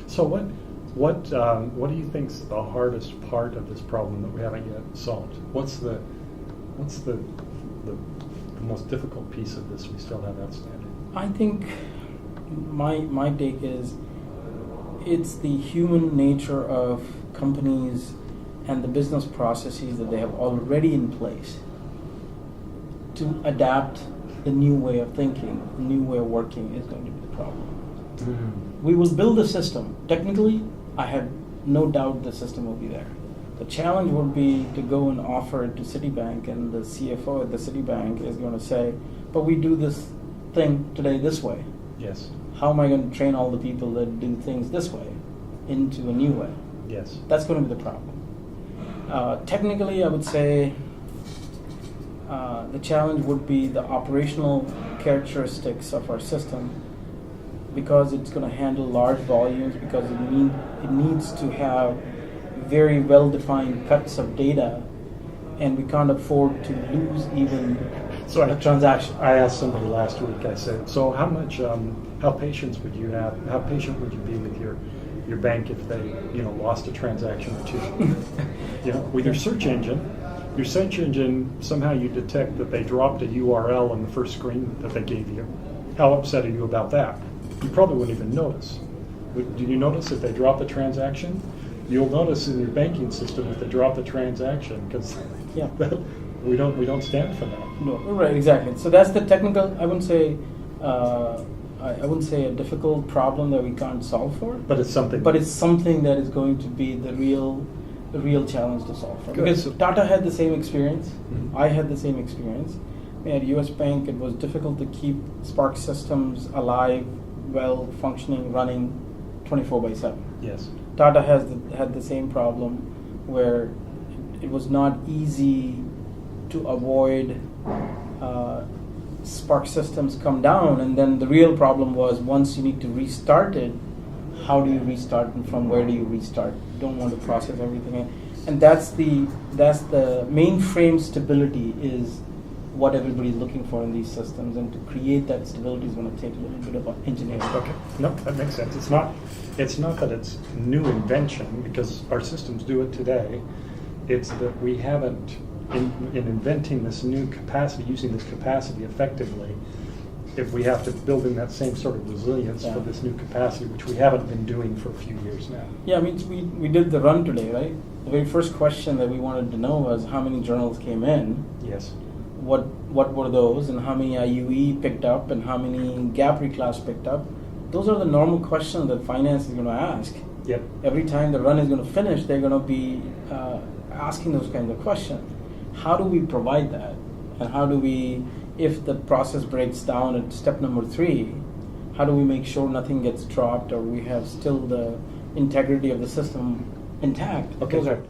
So what do you think's the hardest part of this problem that we haven't yet solved? What's the most difficult piece of this we still have outstanding? I think my take is it's the human nature of companies and the business processes that they have already in place to adapt the new way of thinking, the new way of working is going to be the problem. Mm-hmm. We will build a system. Technically, I have no doubt the system will be there. The challenge would be to go and offer it to Citibank, and the CFO at the Citibank is going to say, but we do this thing today this way. Yes. How am I going to train all the people that do things this way into a new way? Yes. That's going to be the problem. Technically, I would say the challenge would be the operational characteristics of our system, because it's going to handle large volumes, because it needs to have very well-defined cuts of data, and we can't afford to lose even a transaction. I asked somebody last week, I said, so how patient would you be with your bank if they lost a transaction or two? With your search engine, somehow you detect that they dropped a URL on the first screen that they gave you. How upset are you about that? You probably wouldn't even notice. Do you notice if they drop a transaction? You'll notice in your banking system if they drop the transaction, because we don't stand for that. No, right, exactly. So that's the technical. I wouldn't say a difficult problem that we can't solve for. But it's something. But it's something that is going to be the real challenge to solve for. Good. Because Tata had the same experience. Mm-hmm. I had the same experience. At US Bank, it was difficult to keep Spark systems alive, well functioning, running 24/7. Yes. Tata had the same problem where it was not easy to avoid Spark systems come down, and then the real problem was once you need to restart it, how do you restart and from where do you restart? You don't want to process everything, and that's the mainframe stability is what everybody's looking for in these systems, and to create that stability is going to take a little bit of engineering. Okay, no, that makes sense. It's not that it's new invention, because our systems do it today. It's that we haven't, in inventing this new capacity, using this capacity effectively, if we have to build in that same sort of resilience for this new capacity, which we haven't been doing for a few years now. Yeah, I mean, we did the run today, right? The very first question that we wanted to know was how many journals came in. Yes. What were those, and how many IUE picked up, and how many gap reclass picked up? Those are the normal questions that finance is going to ask. Yep. Every time the run is going to finish, they're going to be asking those kinds of questions. How do we provide that? And how do we, if the process breaks down at step number 3, how do we make sure nothing gets dropped, or we have still the integrity of the system intact? Okay. Those are